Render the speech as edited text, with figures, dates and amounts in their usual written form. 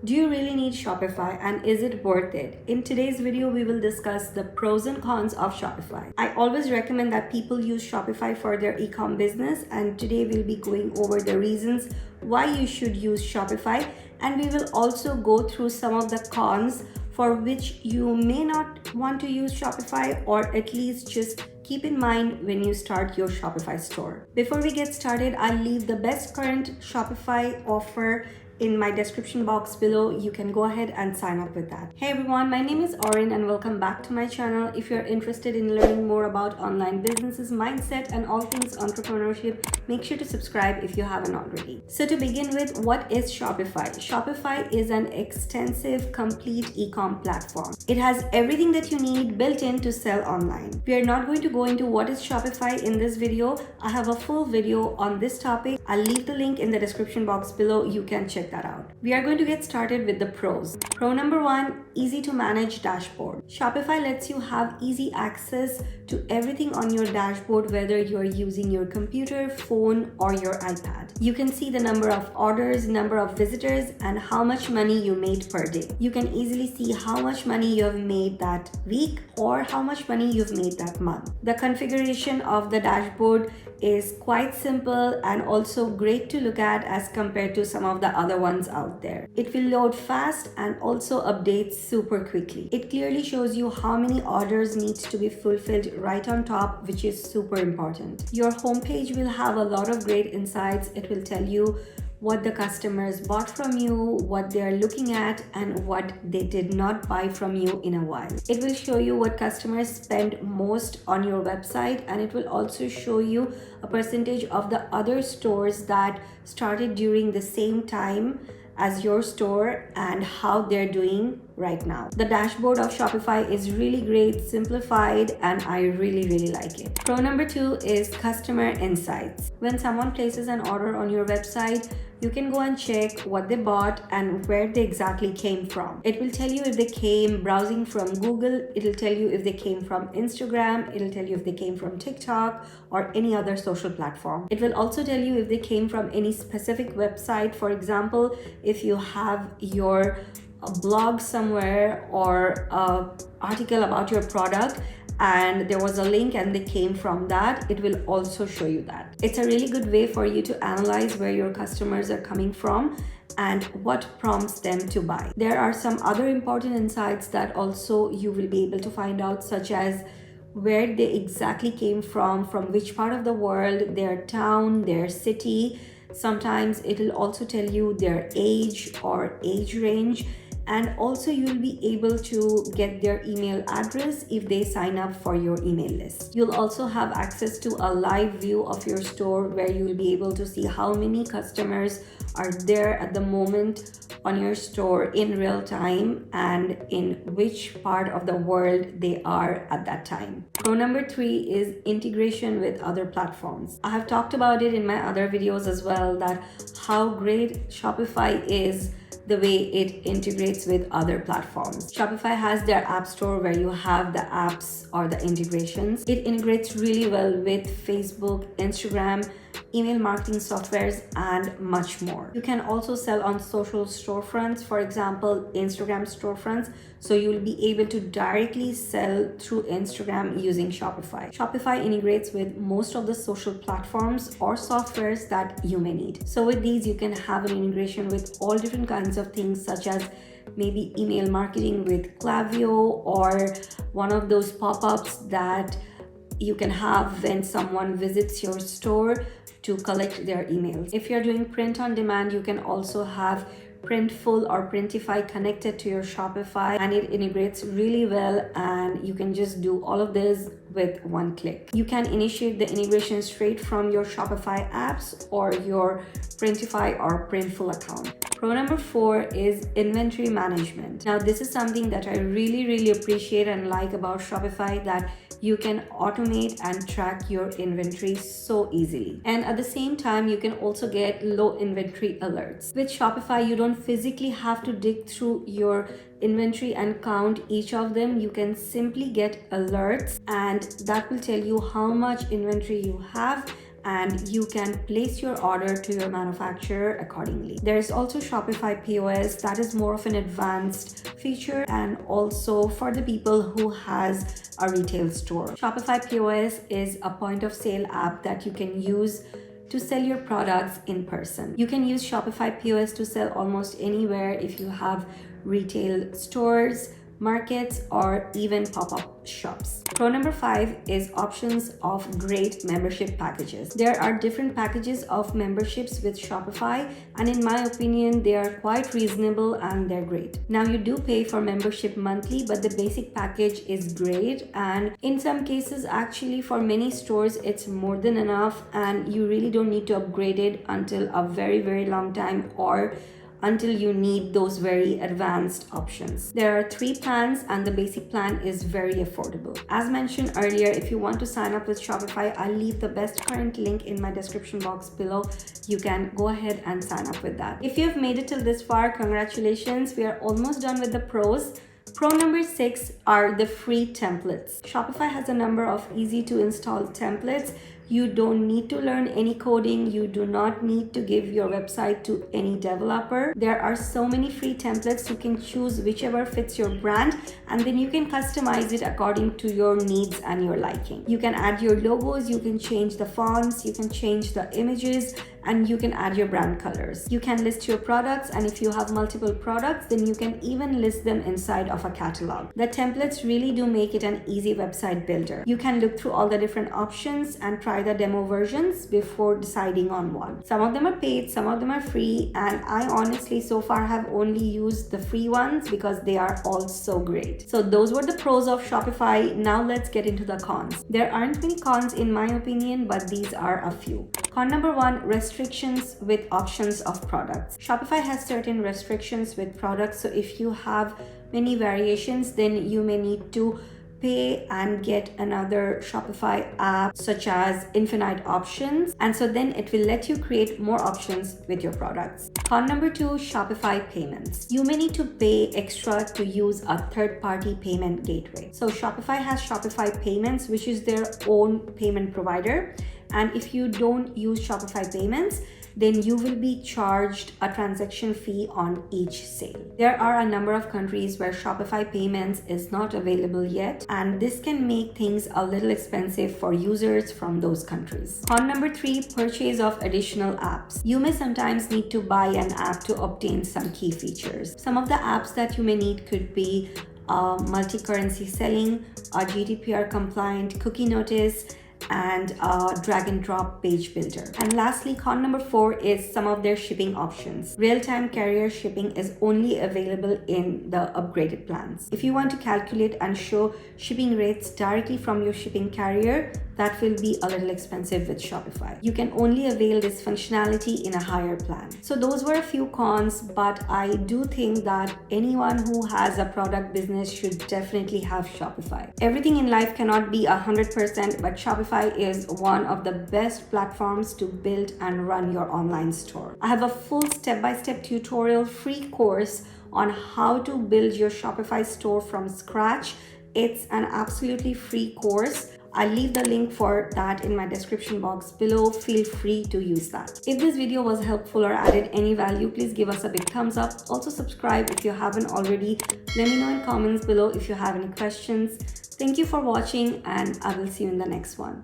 Do you really need Shopify and is it worth it? In today's video, we will discuss the pros and cons of Shopify. I always recommend that people use Shopify for their ecom business, and today we'll be going over the reasons why you should use Shopify, and we will also go through some of the cons for which you may not want to use Shopify, or at least just keep in mind when you start your Shopify store. Before we get started, I'll leave the best current Shopify offer in my description box below. You can go ahead and sign up with that. Hey everyone, my name is Orin and welcome back to my channel. If you're interested in learning more about online businesses, mindset, and all things entrepreneurship, make sure to subscribe if you haven't already. So to begin with, what is Shopify? Shopify is an extensive, complete ecom platform. It has everything that you need built in to sell online. We are not going to go into what is Shopify in this video. I have a full video on this topic. I'll leave the link in the description box below. You can check that out. We are going to get started with the pros. Pro number one, easy to manage dashboard. Shopify lets you have easy access to everything on your dashboard, whether you're using your computer, phone, or your iPad. You can see the number of orders, number of visitors, and how much money you made per day. You can easily see how much money you have made that week or how much money you've made that month. The configuration of the dashboard is quite simple and also great to look at as compared to some of the other ones out there. It will load fast and also updates super quickly. It clearly shows you how many orders needs to be fulfilled right on top, which is super important. Your homepage will have a lot of great insights. It will tell you what the customers bought from you, what they're looking at, and what they did not buy from you in a while. It will show you what customers spend most on your website, and it will also show you a percentage of the other stores that started during the same time as your store and how they're doing right now. The dashboard of Shopify is really great, simplified, and I really like it. Pro number two is customer insights. When someone places an order on your website, you can go and check what they bought and where they exactly came from. It will tell you if they came browsing from Google, it'll tell you if they came from Instagram, it'll tell you if they came from TikTok or any other social platform. It will also tell you if they came from any specific website. For example, if you have your blog somewhere or an article about your product and there was a link and they came from that, it will also show you that. It's a really good way for you to analyze where your customers are coming from and what prompts them to buy. There are some other important insights that also you will be able to find out, such as where they exactly came from which part of the world, their town, their city. Sometimes it'll also tell you their age or age range. And also you'll be able to get their email address if they sign up for your email list. You'll also have access to a live view of your store where you'll be able to see how many customers are there at the moment on your store in real time and in which part of the world they are at that time. Pro number three is integration with other platforms. I have talked about it in my other videos as well, that how great Shopify is, the way it integrates with other platforms. Shopify has their app store where you have the apps or the integrations. It integrates really well with Facebook, Instagram, email marketing softwares, and much more. You can also sell on social storefronts, for example, Instagram storefronts. So you'll be able to directly sell through Instagram using Shopify. Shopify integrates with most of the social platforms or softwares that you may need. So with these, you can have an integration with all different kinds of things, such as maybe email marketing with Klaviyo or one of those pop-ups that you can have when someone visits your store to collect their emails. If you're doing print on demand, you can also have Printful or Printify connected to your Shopify, and it integrates really well, and you can just do all of this with one click. You can initiate the integration straight from your Shopify apps or your Printify or Printful account. Pro number four is inventory management. Now, this is something that I really appreciate and like about Shopify, that you can automate and track your inventory so easily. And at the same time, you can also get low inventory alerts. With Shopify, you don't physically have to dig through your inventory and count each of them. You can simply get alerts, and that will tell you how much inventory you have and you can place your order to your manufacturer accordingly. There is also Shopify POS, that is more of an advanced feature and also for the people who has a retail store. Shopify POS is a point of sale app that you can use to sell your products in person. You can use Shopify POS to sell almost anywhere if you have retail stores, markets, or even pop-up shops. Pro number 5 is options of great membership packages. There are different packages of memberships with Shopify, and in my opinion, they are quite reasonable and they're great. Now you do pay for membership monthly, but the basic package is great, and in some cases, actually for many stores, it's more than enough, and you really don't need to upgrade it until a very, very long time or until you need those very advanced options. There are 3 plans and the basic plan is very affordable. As mentioned earlier, if you want to sign up with Shopify, I'll leave the best current link in my description box below. You can go ahead and sign up with that. If you've made it till this far, congratulations. We are almost done with the pros. Pro number 6 are the free templates. Shopify has a number of easy to install templates. You don't need to learn any coding. You do not need to give your website to any developer. There are so many free templates. You can choose whichever fits your brand and then you can customize it according to your needs and your liking. You can add your logos, you can change the fonts, you can change the images, and you can add your brand colors. You can list your products, and if you have multiple products, then you can even list them inside of a catalog. The templates really do make it an easy website builder. You can look through all the different options and try the demo versions before deciding on one. Some of them are paid, some of them are free, and I honestly so far have only used the free ones because they are all so great. So those were the pros of Shopify. Now let's get into the cons. There aren't many cons in my opinion, but these are a few. Con number 1, restrictions with options of products. Shopify has certain restrictions with products, so if you have many variations, then you may need to pay and get another Shopify app such as infinite options, and so then it will let you create more options with your products. Con number 2, Shopify Payments. You may need to pay extra to use a third-party payment gateway. So Shopify has Shopify Payments, which is their own payment provider, and if you don't use Shopify Payments, then you will be charged a transaction fee on each sale. There are a number of countries where Shopify Payments is not available yet, and this can make things a little expensive for users from those countries. Con number 3, purchase of additional apps. You may sometimes need to buy an app to obtain some key features. Some of the apps that you may need could be multi-currency selling, a GDPR compliant cookie notice, and drag and drop page builder. And lastly, con number 4 is some of their shipping options. Real-time carrier shipping is only available in the upgraded plans. If you want to calculate and show shipping rates directly from your shipping carrier, that will be a little expensive with Shopify. You can only avail this functionality in a higher plan. So those were a few cons, but I do think that anyone who has a product business should definitely have Shopify. Everything in life cannot be 100%, but Shopify is one of the best platforms to build and run your online store. I have a full step-by-step tutorial free course on how to build your Shopify store from scratch. It's an absolutely free course. I'll leave the link for that in my description box below. Feel free to use that. If this video was helpful or added any value, please give us a big thumbs up. Also subscribe if you haven't already. Let me know in comments below if you have any questions. Thank you for watching, and I will see you in the next one.